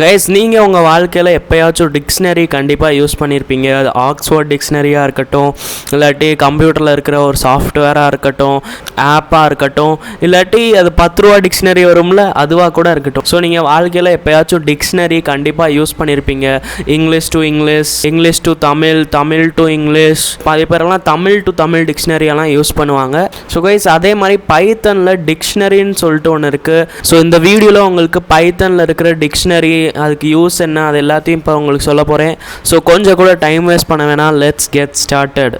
Guys, நீங்கள் உங்கள் வாழ்க்கையில் எப்போயாச்சும் டிக்ஷனரி கண்டிப்பாக யூஸ் பண்ணியிருப்பீங்க. அது ஆக்ஸ்ஃபோர்ட் டிக்ஷனரியாக இருக்கட்டும், இல்லாட்டி கம்ப்யூட்டரில் இருக்கிற ஒரு சாஃப்ட்வேராக இருக்கட்டும், ஆப்பாக இருக்கட்டும், இல்லாட்டி அது 10 ரூபா டிக்ஷனரி வரும்ல, அதுவாக கூட இருக்கட்டும். ஸோ நீங்கள் வாழ்க்கையில் எப்போயாச்சும் டிக்ஷனரி கண்டிப்பாக யூஸ் பண்ணியிருப்பீங்க. English to English, English to Tamil, Tamil to English, பாதி பேரெல்லாம் தமிழ் டு தமிழ் டிக்ஷனரியெல்லாம் யூஸ் பண்ணுவாங்க. ஸோ கைஸ், அதே மாதிரி பைத்தனில் டிக்ஷனரின்னு சொல்லிட்டு ஒன்று இருக்குது. ஸோ இந்த வீடியோவில் உங்களுக்கு பைத்தனில் இருக்கிற டிக்ஷனரி, அதுக்கு யூஸ் என்ன, அது எல்லாத்தையும் இப்போ உங்களுக்கு சொல்ல போகிறேன். ஸோ கொஞ்சம் கூட டைம் வேஸ்ட் பண்ண வேணாம், let's get started.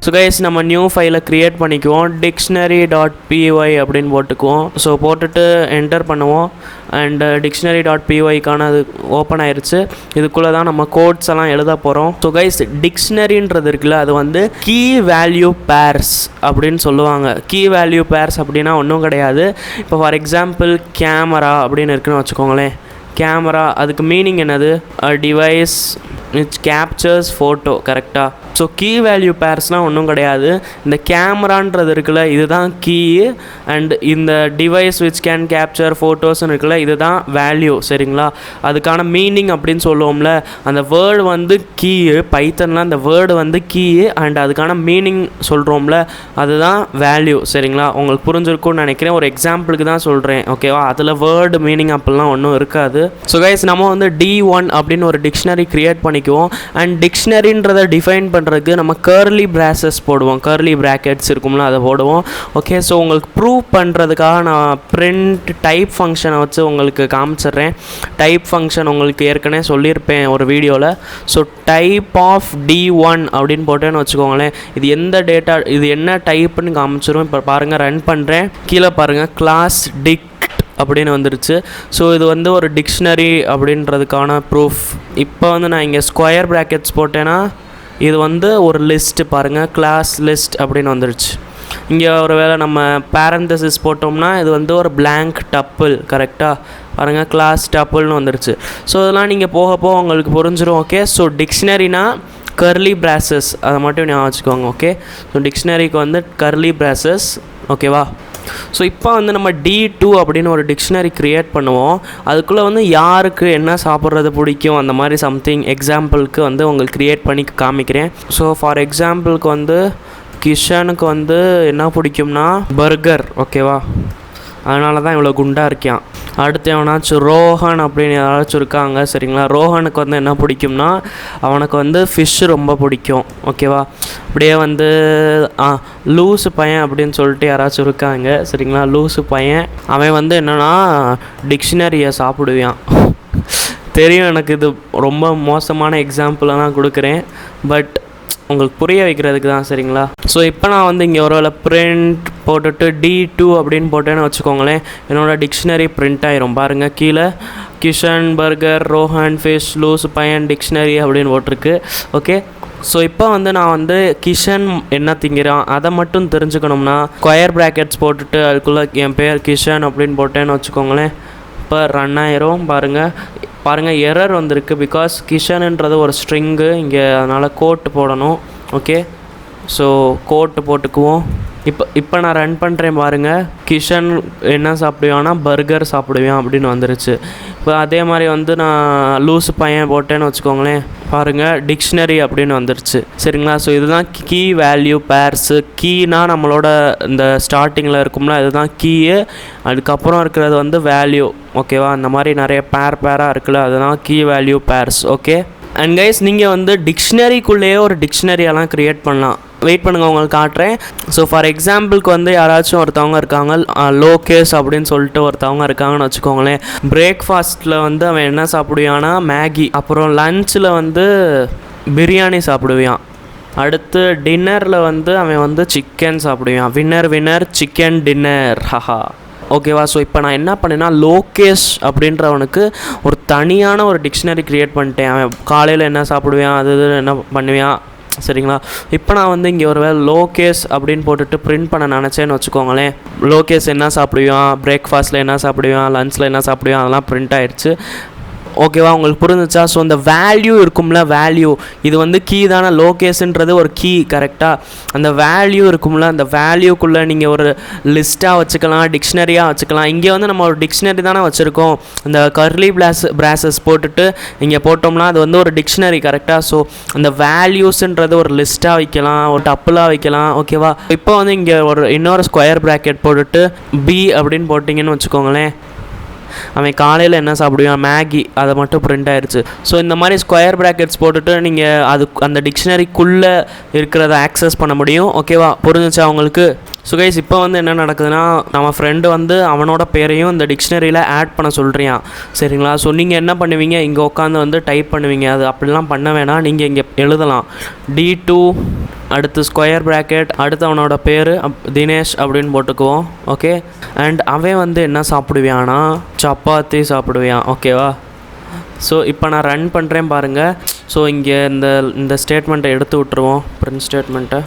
So guys, நம்ம நியூ ஃபைலை க்ரியேட் பண்ணிக்குவோம். dictionary.py அப்படின்னு போட்டுக்குவோம். ஸோ போட்டுட்டு என்டர் பண்ணுவோம். அண்ட் dictionary.pyக்கான அது ஓப்பன் ஆயிடுச்சு. இதுக்குள்ளே தான் நம்ம கோட்ஸ் எல்லாம் எழுத போகிறோம். ஸோ கைஸ், டிக்ஷனரின்றது இருக்குல்ல, அது வந்து கீ வேல்யூ பேர்ஸ் அப்படின்னு சொல்லுவாங்க. கீ வேல்யூ பேர்ஸ் அப்படின்னா ஒன்றும் கிடையாது. இப்போ ஃபார் எக்ஸாம்பிள் கேமரா அப்படின்னு இருக்குன்னு வச்சுக்கோங்களேன். கேமரா, அதுக்கு மீனிங் என்னது? டிவைஸ் which captures photo, கரெக்டாக? ஸோ கீ வேல்யூ பேர்ஸ்னால் ஒன்றும் கிடையாது. இந்த கேமரான்றது இருக்குல்ல, இதுதான் கீ. அண்ட் இந்த டிவைஸ் விச் கேன் கேப்சர் ஃபோட்டோஸ்ன்னு இருக்குல்ல, இதுதான் வேல்யூ. சரிங்களா? அதுக்கான மீனிங் அப்படின்னு சொல்லுவோம்ல, அந்த வேர்டு வந்து கீ. பைத்தன்லாம் அந்த வேர்டு வந்து கீ. அண்ட் அதுக்கான மீனிங் சொல்கிறோம்ல, அதுதான் வேல்யூ. சரிங்களா? உங்களுக்கு புரிஞ்சிருக்கும்னு நினைக்கிறேன். ஒரு எக்ஸாம்பிளுக்கு தான் சொல்கிறேன், ஓகேவா? அதில் வேர்டு மீனிங் அப்படிலாம் ஒன்றும் இருக்காது. ஸோ கைஸ், நம்ம வந்து D1 அப்படின்னு ஒரு டிக்ஷனரி க்ரியேட் பண்ணிக்குவோம். அண்ட் டிக்ஷனரின்றதை டிஃபைன் பண்ணுறதுக்கு நம்ம கர்லி பிராசஸ் போடுவோம். கர்லி ப்ராக்கெட்ஸ் இருக்கும்ல, அதை போடுவோம். ஓகே, ஸோ உங்களுக்கு ப்ரூவ் பண்ணுறதுக்காக நான் பிரிண்ட் டைப் ஃபங்க்ஷனை வச்சு உங்களுக்கு காமிச்சிட்றேன். டைப் ஃபங்க்ஷன் உங்களுக்கு ஏற்கனவே சொல்லியிருப்பேன் ஒரு வீடியோவில். ஸோ டைப் ஆஃப் D1 அப்படின்னு போட்டேன்னு வச்சுக்கோங்களேன். இது எந்த டேட்டா, இது என்ன டைப்புன்னு காமிச்சிரும். இப்போ பாருங்கள், ரன் பண்ணுறேன். கீழே பாருங்கள், கிளாஸ் டிக் அப்படின்னு வந்துருச்சு. ஸோ இது வந்து ஒரு டிக்ஷனரி அப்படின்றதுக்கான ப்ரூஃப். இப்போ வந்து நான் இங்கே ஸ்கொயர் ப்ராக்கெட்ஸ் போட்டேன்னா இது வந்து ஒரு லிஸ்ட்டு. பாருங்கள், கிளாஸ் லிஸ்ட் அப்படின்னு வந்துருச்சு. இங்கே ஒரு வேளை நம்ம பேரந்தசிஸ் போட்டோம்னா இது வந்து ஒரு blank டப்பிள். கரெக்டாக? பாருங்கள், கிளாஸ் டப்பிள்னு வந்துருச்சு. ஸோ இதெல்லாம் நீங்கள் போக போக உங்களுக்கு புரிஞ்சிடும். ஓகே, ஸோ டிக்ஷனரினா கர்லி பிராசஸ், அதை மட்டும் ஞாபகம் வச்சுக்கோங்க. ஓகே, ஸோ டிக்ஷனரிக்கு வந்து கர்லி பிராசஸ். ஓகேவா? ஸோ இப்போ வந்து நம்ம D2 அப்படின்னு ஒரு டிக்ஷனரி க்ரியேட் பண்ணுவோம். அதுக்குள்ளே வந்து யாருக்கு என்ன சாப்பிட்றது பிடிக்கும் அந்த மாதிரி சம்திங் எக்ஸாம்பிளுக்கு வந்து உங்களுக்கு க்ரியேட் பண்ணி காமிக்கிறேன். ஸோ ஃபார் எக்ஸாம்பிளுக்கு வந்து கிஷனுக்கு வந்து என்ன பிடிக்கும்னா பர்கர். ஓகேவா? அதனால தான் இவ்வளோ குண்டாக இருக்கான். அடுத்து எவனாச்சும் ரோஹன் அப்படின்னு யாராச்சும் இருக்காங்க. சரிங்களா? ரோஹனுக்கு வந்து என்ன பிடிக்கும்னா அவனுக்கு வந்து ஃபிஷ்ஷு ரொம்ப பிடிக்கும். ஓகேவா? அப்படியே வந்து லூஸு பையன் அப்படின்னு சொல்லிட்டு யாராச்சும் இருக்காங்க. சரிங்களா? லூஸு பையன் அவன் வந்து என்னென்னா டிக்ஷனரியை சாப்பிடுவான். தெரியும், எனக்கு இது ரொம்ப மோசமான எக்ஸாம்பிளாக தான் கொடுக்குறேன், பட் உங்களுக்கு புரிய வைக்கிறதுக்கு தான். சரிங்களா? ஸோ இப்போ நான் வந்து இங்கே ஒரு வேளை பிரிண்ட் போட்டுட்டு D2 அப்படின்னு போட்டேன்னு வச்சுக்கோங்களேன். என்னோடய டிக்ஷனரி பிரிண்ட் ஆயிரும். பாருங்கள், கீழே கிஷன், பர்கர், ரோஹன், ஃபிஷ், லூஸ், பையன், டிக்ஷனரி அப்படின்னு போட்டிருக்கு. ஓகே, ஸோ இப்போ வந்து நான் வந்து கிஷன் என்ன திங்கிறான் அதை மட்டும் தெரிஞ்சுக்கணும்னா ஸ்கொயர் ப்ராக்கெட்ஸ் போட்டுட்டு அதுக்குள்ளே என் பேர் கிஷன் அப்படின்னு போட்டேன்னு வச்சுக்கோங்களேன். இப்போ ரன் ஆயிரும். பாருங்கள் எரர் வந்திருக்கு. பிகாஸ் கிஷன்ன்றது ஒரு ஸ்ட்ரிங்கு இங்கே, அதனால் கோட்டு போடணும். ஓகே, ஸோ கோட்டு போட்டுக்குவோம். இப்போ நான் ரன் பண்ணுறேன். பாருங்கள், கிஷன் என்ன சாப்பிடுவான்னா பர்கர் சாப்பிடுவேன் அப்படின்னு வந்துருச்சு. இப்போ அதே மாதிரி வந்து நான் லூஸு பையன் போட்டேன்னு வச்சுக்கோங்களேன். பாருங்கள், டிக்ஷனரி அப்படின்னு வந்துருச்சு. சரிங்களா? ஸோ இதுதான் கீ வேல்யூ பேர்ஸு. கீனா நம்மளோட இந்த ஸ்டார்டிங்கில் இருக்கும்ல, இதுதான் கீயு. அதுக்கப்புறம் இருக்கிறது வந்து வேல்யூ. ஓகேவா? அந்த மாதிரி நிறைய பேராக இருக்குல்ல, அதுதான் key value pairs. Okay, and guys, நீங்கள் வந்து டிக்ஷனரிக்குள்ளேயே ஒரு டிக்ஷனரியெல்லாம் க்ரியேட் பண்ணலாம். வெயிட் பண்ணுங்கள், உங்களுக்கு காட்டுறேன். ஸோ ஃபார் எக்ஸாம்பிளுக்கு வந்து யாராச்சும் ஒருத்தவங்க இருக்காங்க, லோகேஷ் அப்படின்னு சொல்லிட்டு ஒருத்தவங்க இருக்காங்கன்னு வச்சுக்கோங்களேன். பிரேக்ஃபாஸ்ட்டில் வந்து அவன் என்ன சாப்பிடுவான்னா மேகி. அப்புறம் லஞ்சில் வந்து பிரியாணி சாப்பிடுவான். அடுத்து டின்னரில் வந்து அவன் வந்து சிக்கன் சாப்பிடுவான். Winner chicken dinner. ஹஹா. ஓகேவா? ஸோ இப்போ நான் என்ன பண்ணேன்னா லோகேஷ் அப்படின்றவனுக்கு ஒரு தனியான ஒரு டிக்ஷனரி க்ரியேட் பண்ணிட்டேன். அவன் காலையில் என்ன சாப்பிடுவான், அது என்ன பண்ணுவான். சரிங்களா? இப்போ நான் வந்து இங்கே ஒரு வேளை லோகேஷ் அப்படின்னு போட்டுட்டு பிரிண்ட் பண்ண நினச்சேன்னு வச்சுக்கோங்களேன். லோகேஷ் என்ன சாப்பிடுவான், பிரேக்ஃபாஸ்ட்டில் என்ன சாப்பிடுவான், லஞ்சில் என்ன சாப்பிடுவான், அதெல்லாம் பிரிண்ட் ஆகிடுச்சு. ஓகேவா, உங்களுக்கு புரிஞ்சுச்சா? ஸோ இந்த வேல்யூ இருக்கும்ல, வேல்யூ இது வந்து கீ தானே, லோகேஷன்றது ஒரு கீ கரெக்டாக. அந்த வேல்யூ இருக்கும்ல, அந்த வேல்யூக்குள்ளே நீங்கள் ஒரு லிஸ்ட்டாக வச்சுக்கலாம், டிக்ஷனரியாக வச்சுக்கலாம். இங்கே வந்து நம்ம ஒரு டிக்ஷனரி தானே வச்சுருக்கோம். இந்த கர்லி பிராசஸ் போட்டுட்டு இங்கே போட்டோம்னா அது வந்து ஒரு டிக்ஷனரி கரெக்டாக. ஸோ அந்த வேல்யூஸ்ன்றது ஒரு லிஸ்ட்டாக வைக்கலாம், ஒரு டப்புலாக வைக்கலாம். ஓகேவா, இப்போ வந்து இங்கே ஒரு இன்னொரு ஸ்கொயர் ப்ராக்கெட் போட்டுட்டு பி அப்படின்னு போட்டிங்கன்னு வச்சுக்கோங்களேன். அவன் காலையில் என்ன சாப்பிடுவான், மேகி, அதை மட்டும் பிரிண்ட் ஆயிடுச்சு. ஸோ இந்த மாதிரி ஸ்கொயர் ப்ராக்கெட்ஸ் போட்டுட்டு நீங்கள் அது அந்த டிக்ஷனரிக்குள்ளே இருக்கிறத ஆக்சஸ் பண்ண முடியும். ஓகேவா, புரிஞ்சுச்சா உங்களுக்கு? ஸோ கைஸ், இப்போ வந்து என்ன நடக்குதுன்னா, நம்ம ஃப்ரெண்டு வந்து அவனோட பேரையும் இந்த டிக்ஷனரியில் ஆட் பண்ண சொல்கிறியான். சரிங்களா? ஸோ நீங்கள் என்ன பண்ணுவீங்க, இங்கே உட்காந்து வந்து டைப் பண்ணுவீங்க. அது அப்படிலாம் பண்ண வேணாம், நீங்கள் இங்கே எழுதலாம் D2 அடுத்து ஸ்கொயர் ப்ராக்கெட் அடுத்து அவனோட பேர் தினேஷ் அப்படின்னு போட்டுக்குவோம். ஓகே, அண்ட் அவன் வந்து என்ன சாப்பிடுவானா, சப்பாத்தி சாப்பிடுவான். ஓகேவா, ஸோ இப்போ நான் ரன் பண்ணுறேன் பாருங்கள். ஸோ இங்கே இந்த ஸ்டேட்மெண்ட்டை எடுத்து விட்டுருவோம், பிரிண்ட் ஸ்டேட்மெண்ட்டை.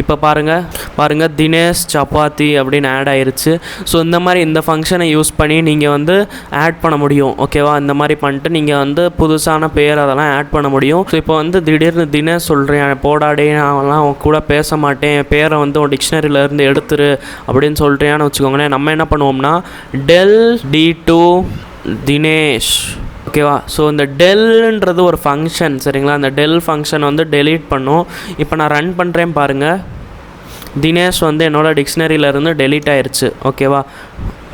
இப்போ பாருங்கள் தினேஷ் சப்பாத்தி அப்படின்னு ஆட் ஆயிடுச்சு. ஸோ இந்த மாதிரி இந்த ஃபங்க்ஷனை யூஸ் பண்ணி நீங்கள் வந்து ஆட் பண்ண முடியும். ஓகேவா, இந்த மாதிரி பண்ணிட்டு நீங்கள் வந்து புதுசான பேர் அதெல்லாம் ஆட் பண்ண முடியும். ஸோ இப்போ வந்து திடீர்னு தினேஷ் சொல்கிறேன், போடாடே நான்லாம் உன் கூட பேச மாட்டேன், பேரை வந்து உன் டிக்ஷனரியிலேருந்து எடுத்துரு அப்படின்னு சொல்கிறேன்னு வச்சுக்கோங்களேன். நம்ம என்ன பண்ணுவோம்னா del D2 தினேஷ். ஓகேவா, ஸோ இந்த டெல்ன்றது ஒரு ஃபங்க்ஷன். சரிங்களா, அந்த டெல் ஃபங்க்ஷன் வந்து டெலீட் பண்ணும். இப்போ நான் ரன் பண்ணுறேன் பாருங்கள், தினேஷ் வந்து என்னோடய டிக்ஷனரியிலேருந்து டெலீட் ஆயிடுச்சு. ஓகேவா,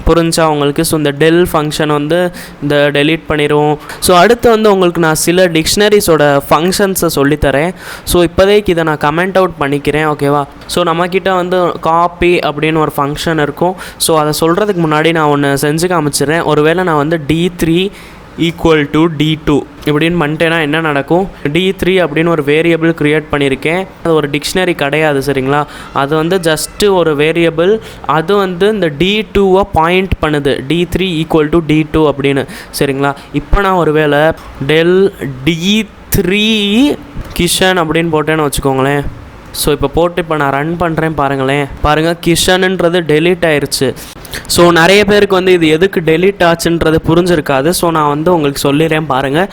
புரிஞ்சா உங்களுக்கு? ஸோ இந்த டெல் ஃபங்க்ஷன் வந்து இந்த டெலீட் பண்ணிடுவோம். ஸோ அடுத்து வந்து உங்களுக்கு நான் சில டிக்ஷனரிஸோட ஃபங்க்ஷன்ஸை சொல்லித்தரேன். ஸோ இப்போதைக்கு இதை நான் கமெண்ட் அவுட் பண்ணிக்கிறேன். ஓகேவா, ஸோ நம்மக்கிட்ட வந்து காப்பி அப்படின்னு ஒரு ஃபங்க்ஷன் இருக்கும். ஸோ அதை சொல்கிறதுக்கு முன்னாடி நான் ஒன்று செஞ்சு காமிச்சிடுறேன். ஒருவேளை நான் வந்து D3 ஈக்குவல் டு D2 இப்படின்னு பண்ணிட்டேன்னா என்ன நடக்கும், D3 அப்படின்னு ஒரு வேரியபிள் க்ரியேட் பண்ணியிருக்கேன். அது ஒரு டிக்ஷனரி கிடையாது. சரிங்களா, அது வந்து ஜஸ்ட்டு ஒரு வேரியபிள். அது வந்து இந்த D2வை பாயிண்ட் பண்ணுது, D3 ஈக்குவல் டு D2 அப்படின்னு. சரிங்களா, இப்போ நான் ஒரு வேளை del D3 கிஷன் அப்படின்னு போட்டேன்னு வச்சுக்கோங்களேன். ஸோ இப்போ போட்டு இப்போ நான் ரன் பண்ணுறேன் பாருங்கள் கிஷன்ன்றது டெலீட் ஆயிடுச்சு. ஸோ நிறைய பேருக்கு வந்து இது எதுக்கு டெலீட் ஆச்சுன்றது புரிஞ்சிருக்காது. ஸோ நான் வந்து உங்களுக்கு சொல்லிடுறேன் பாருங்கள்.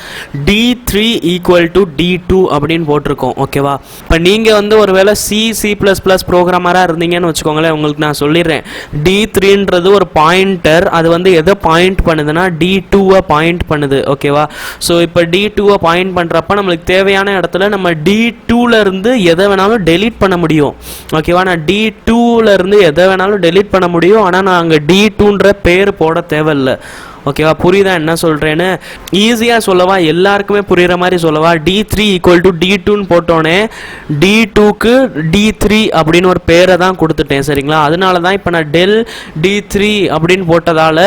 D3 ஈக்குவல் டு D2 அப்படின்னு போட்டிருக்கோம். ஓகேவா, இப்போ நீங்கள் வந்து ஒரு வேளை C++ ப்ரோக்ராமராக இருந்தீங்கன்னு வச்சுக்கோங்களேன், உங்களுக்கு நான் சொல்லிடுறேன். D3ன்றது ஒரு பாயிண்டர். அது வந்து எதை பாயிண்ட் பண்ணுதுன்னா D2வை பாயிண்ட் பண்ணுது. ஓகேவா, ஸோ இப்போ D2வை பாயிண்ட் பண்ணுறப்ப நம்மளுக்கு தேவையான இடத்துல நம்ம D2லேருந்து எதை வேணாலும் டெலீட் பண்ண முடியும். ஓகேவா, நான் D2லேருந்து எதை வேணாலும் டெலீட் பண்ண முடியும். ஆனால் நான் அங்கே D2ன்ற பேர் போட தேவையில்லை. ஓகேவா, புரியுதா என்ன சொல்கிறேன்னு? ஈஸியாக சொல்லவா, எல்லாருக்குமே புரிகிற மாதிரி சொல்லவா, D3 ஈக்குவல் டு D2ன்னு போட்டோன்னே D2க்கு D3 அப்படின்னு ஒரு பேரை தான் கொடுத்துட்டேன். சரிங்களா, அதனால தான் இப்போ நான் del D3 அப்படின்னு போட்டதால்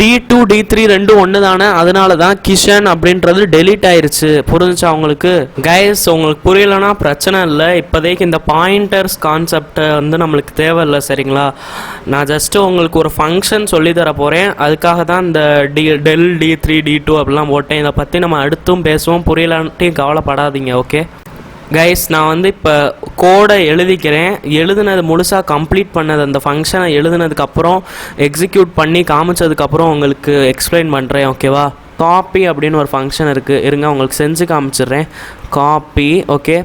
D2 D3 ரெண்டும் ஒன்று தானே, அதனால தான் கிஷன் அப்படின்றது டெலீட் ஆயிடுச்சு. புரிஞ்சுச்சா உங்களுக்கு? கைஸ், உங்களுக்கு புரியலைன்னா பிரச்சனை இல்லை. இப்போதைக்கு இந்த பாயிண்டர்ஸ் கான்செப்டை வந்து நம்மளுக்கு தேவையில்லை. சரிங்களா, நான் ஜஸ்ட்டு உங்களுக்கு ஒரு ஃபங்க்ஷன் சொல்லி தர போகிறேன். அதுக்காக தான் இந்த del D3 D2 அப்படிலாம் போட்டேன். இதை பற்றி நம்ம அடுத்தும் பேசுவோம். புரியலான்ட்டையும் கவலைப்படாதீங்க. ஓகே கைஸ், நான் வந்து இப்போ கோடை எழுதிக்கிறேன். எழுதுனது முழுசாக கம்ப்ளீட் பண்ணது, அந்த ஃபங்க்ஷனை எழுதுனதுக்கப்புறம் எக்ஸிக்யூட் பண்ணி காமிச்சதுக்கப்புறம் உங்களுக்கு எக்ஸ்பிளைன் பண்ணுறேன். ஓகேவா, காப்பி அப்படின்னு ஒரு ஃபங்க்ஷன் இருக்குது. இருங்க உங்களுக்கு செஞ்சு காமிச்சிடுறேன். காப்பி. ஓகே,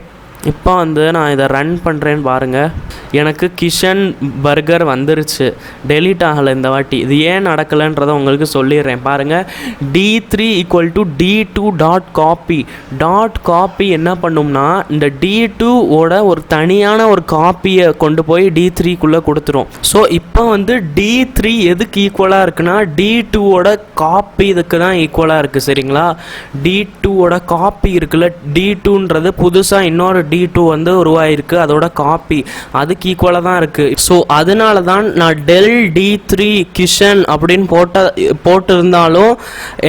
இப்போ வந்து நான் இதை ரன் பண்ணுறேன்னு பாருங்கள். எனக்கு கிஷன் பர்கர் வந்துருச்சு, டெலீட் ஆகலை இந்த வாட்டி. இது ஏன் நடக்கலைன்றதை உங்களுக்கு சொல்லிடுறேன் பாருங்கள். D3 equal to D2 dot copy என்ன பண்ணும்னா இந்த D2ஓட ஒரு தனியான ஒரு காப்பியை கொண்டு போய் D3க்குள்ளே கொடுத்துரும். ஸோ இப்போ வந்து D3 எதுக்கு ஈக்குவலாக இருக்குன்னா D2ஓட காப்பி இதுக்கு தான் ஈக்குவலாக இருக்குது. சரிங்களா, D2ஓட காப்பி இருக்குல்ல, D2ன்றது புதுசாக இன்னொரு D2 வந்து உருவாயிருக்கு, அதோட காப்பி அதுக்கு ஈக்குவலாக தான் இருக்குது. ஸோ அதனால தான் நான் del D3 கிஷன் அப்படின்னு போட்டிருந்தாலும்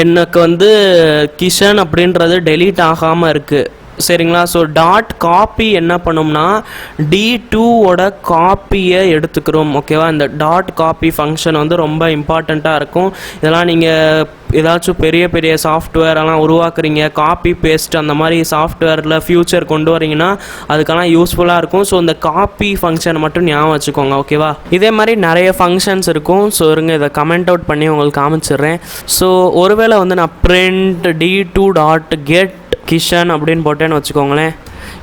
எனக்கு வந்து கிஷன் அப்படின்றது டெலீட் ஆகாமல் இருக்குது. சரிங்களா, ஸோ டாட் காப்பி என்ன பண்ணும்னா D2ஓட காப்பியை எடுத்துக்கிறோம். ஓகேவா, இந்த டாட் காப்பி ஃபங்க்ஷன் வந்து ரொம்ப இம்பார்ட்டண்ட்டாக இருக்கும். இதெல்லாம் நீங்கள் ஏதாச்சும் பெரிய பெரிய சாஃப்ட்வேரெல்லாம் உருவாக்குறீங்க, காப்பி பேஸ்ட் அந்த மாதிரி சாஃப்ட்வேரில் ஃப்யூச்சர் கொண்டு வரீங்கன்னா அதுக்கெல்லாம் யூஸ்ஃபுல்லாக இருக்கும். ஸோ இந்த காப்பி ஃபங்க்ஷன் மட்டும் ஞாபகம் வச்சுக்கோங்க, ஓகேவா? இதே மாதிரி நிறைய ஃபங்க்ஷன்ஸ் இருக்கும். ஸோ இருங்க இதை கமெண்ட் அவுட் பண்ணி உங்களுக்கு காமிச்சிடுறேன். ஸோ ஒருவேளை வந்து நான் print d2.get கிஷன் அப்படின்னு போட்டேன்னு வச்சுக்கோங்களேன்.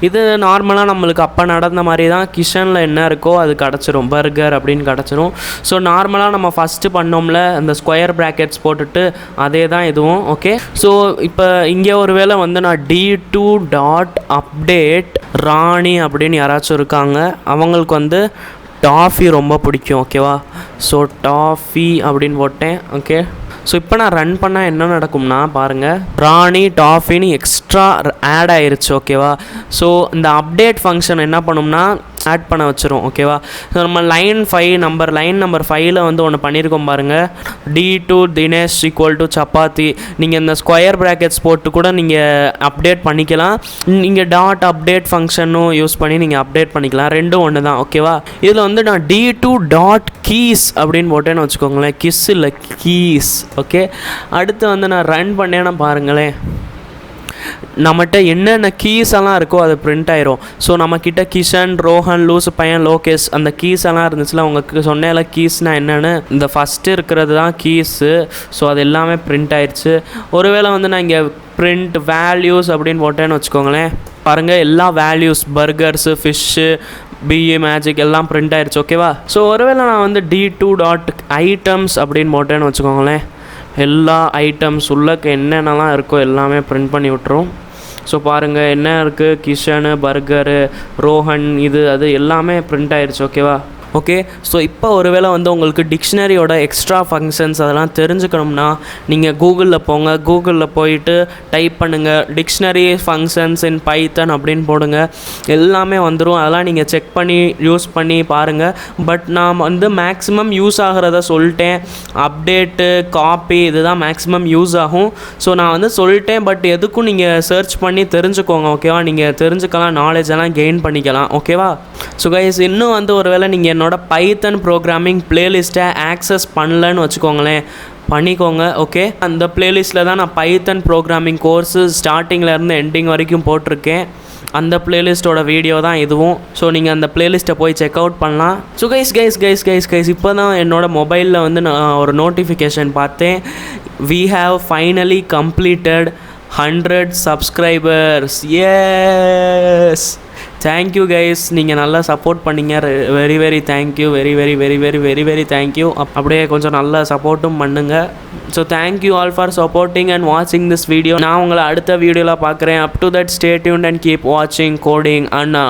இது நார்மலாக நம்மளுக்கு அப்போ நடந்த மாதிரி தான். கிஷனில் என்ன இருக்கோ அது கிடச்சிரும், பர்கர் அப்படின்னு கிடச்சிரும். ஸோ நார்மலாக நம்ம ஃபஸ்ட்டு பண்ணோம்ல அந்த ஸ்கொயர் ப்ராக்கெட்ஸ் போட்டுட்டு அதே தான் இதுவும். ஓகே, ஸோ இப்போ இங்கே ஒரு வேளை வந்து நான் d2.update ராணி அப்படின்னு யாராச்சும் இருக்காங்க, அவங்களுக்கு வந்து டாஃபி ரொம்ப பிடிக்கும், ஓகேவா? ஸோ டாஃபி அப்படின்னு போட்டேன். ஓகே, ஸோ இப்போ நான் ரன் பண்ணால் என்ன நடக்கும்னா பாருங்கள், ராணி டாஃபின்னு எக்ஸ்ட்ரா ஆட் ஆயிருச்சு, ஓகேவா? ஸோ இந்த அப்டேட் ஃபங்க்ஷன் என்ன பண்ணும்னா ஆட் பண்ண வச்சிரும், ஓகேவா? ஸோ நம்ம லைன் நம்பர் 5ல் வந்து ஒன்று பண்ணியிருக்கோம் பாருங்கள், d2 தினேஷ் = சப்பாத்தி. நீங்கள் இந்த ஸ்கொயர் ப்ராக்கெட்ஸ் போட்டு கூட நீங்கள் அப்டேட் பண்ணிக்கலாம். நீங்கள் .update ஃபங்க்ஷனும் யூஸ் பண்ணி நீங்கள் அப்டேட் பண்ணிக்கலாம், ரெண்டும் ஒன்று தான், ஓகேவா? இதில் வந்து நான் d2.keys அப்படின்னு போட்டேன்னு வச்சுக்கோங்களேன், கிஸ் இல்லை கீஸ். ஓகே, அடுத்து வந்து நான் ரன் பண்ணேன்னா பாருங்களேன், நம்மகிட்ட என்னென்ன கீஸ் எல்லாம் இருக்கோ அது பிரிண்ட் ஆயிரும். ஸோ நம்மக்கிட்ட கிஷன், ரோஹன், லூசு பையன், லோகேஷ் அந்த கீஸ் எல்லாம் இருந்துச்சுல, உங்களுக்கு சொன்னேன்ல கீஸ்னால் என்னென்னு, இந்த ஃபஸ்ட்டு இருக்கிறது தான் கீஸு. ஸோ அது எல்லாமே பிரிண்ட் ஆயிடுச்சு. ஒருவேளை வந்து நான் இங்கே print values அப்படின்னு போட்டேன்னு வச்சுக்கோங்களேன், பாருங்கள் எல்லா values, burgers, fish, BA magic எல்லாம் பிரிண்ட் ஆயிடுச்சு, ஓகேவா? ஸோ ஒருவேளை நான் வந்து d2.items அப்படின்னு போட்டேன்னு வச்சுக்கோங்களேன், எல்லா ஐட்டம்ஸ் உள்ளக்கு என்னென்னலாம் இருக்கோ எல்லாமே பிரிண்ட் பண்ணி விட்டுரும். ஸோ பாருங்கள் என்ன இருக்குது, கிஷனு, பர்கரு, ரோஹன், இது அது எல்லாமே பிரிண்ட் ஆயிடுச்சு, ஓகேவா? ஓகே, ஸோ இப்போ ஒருவேளை வந்து உங்களுக்கு டிக்ஷனரியோட எக்ஸ்ட்ரா ஃபங்க்ஷன்ஸ் அதெல்லாம் தெரிஞ்சுக்கணும்னா நீங்கள் கூகுளில் போங்க. கூகுளில் போயிட்டு டைப் பண்ணுங்கள் டிக்ஷனரி ஃபங்க்ஷன்ஸ் இன் பைத்தன் அப்படின்னு போடுங்க, எல்லாமே வந்துடும். அதெல்லாம் நீங்கள் செக் பண்ணி யூஸ் பண்ணி பாருங்கள். பட் நான் வந்து மேக்ஸிமம் யூஸ் ஆகிறத சொல்லிட்டேன். அப்டேட்டு, காப்பி இதுதான் மேக்ஸிமம் யூஸ் ஆகும். ஸோ நான் வந்து சொல்லிட்டேன், பட் எதுக்கும் நீங்கள் சர்ச் பண்ணி தெரிஞ்சுக்கோங்க, ஓகேவா? நீங்கள் தெரிஞ்சுக்கலாம், நாலேஜ் எல்லாம் கெயின் பண்ணிக்கலாம், ஓகேவா? ஸோ கைஸ், இன்னும் வந்து ஒருவேளை நீங்கள் என்னோட பைத்தன் ப்ரோக்ராமிங் பிளேலிஸ்ட்டை ஆக்சஸ் பண்ணலன்னு வச்சுக்கோங்களேன், பண்ணிக்கோங்க, ஓகே? அந்த பிளேலிஸ்ட்டில் தான் நான் பைத்தன் ப்ரோக்ராமிங் கோர்ஸு ஸ்டார்டிங்லேருந்து எண்டிங் வரைக்கும் போட்டிருக்கேன். அந்த பிளேலிஸ்ட்டோட வீடியோ தான் இதுவும். ஸோ நீங்கள் அந்த பிளேலிஸ்ட்டை போய் செக் அவுட் பண்ணலாம். ஸோ கைஸ் இப்போ தான் என்னோட மொபைலில் வந்து நான் ஒரு நோட்டிஃபிகேஷன் பார்த்தேன், we have finally completed 100 subscribers. Yes, thank you guys, நீங்கள் நல்லா சப்போர்ட் பண்ணிங்க, வெரி தேங்க்யூ, வெரி தேங்க்யூ. அப்படியே கொஞ்சம் நல்லா சப்போர்ட்டும் பண்ணுங்கள். So thank you all for supporting and வாட்சிங் திஸ் வீடியோ. நான் உங்களை அடுத்த வீடியோவில் பார்க்குறேன். Up to that stay tuned and keep வாட்சிங் கோடிங் அண்ணா.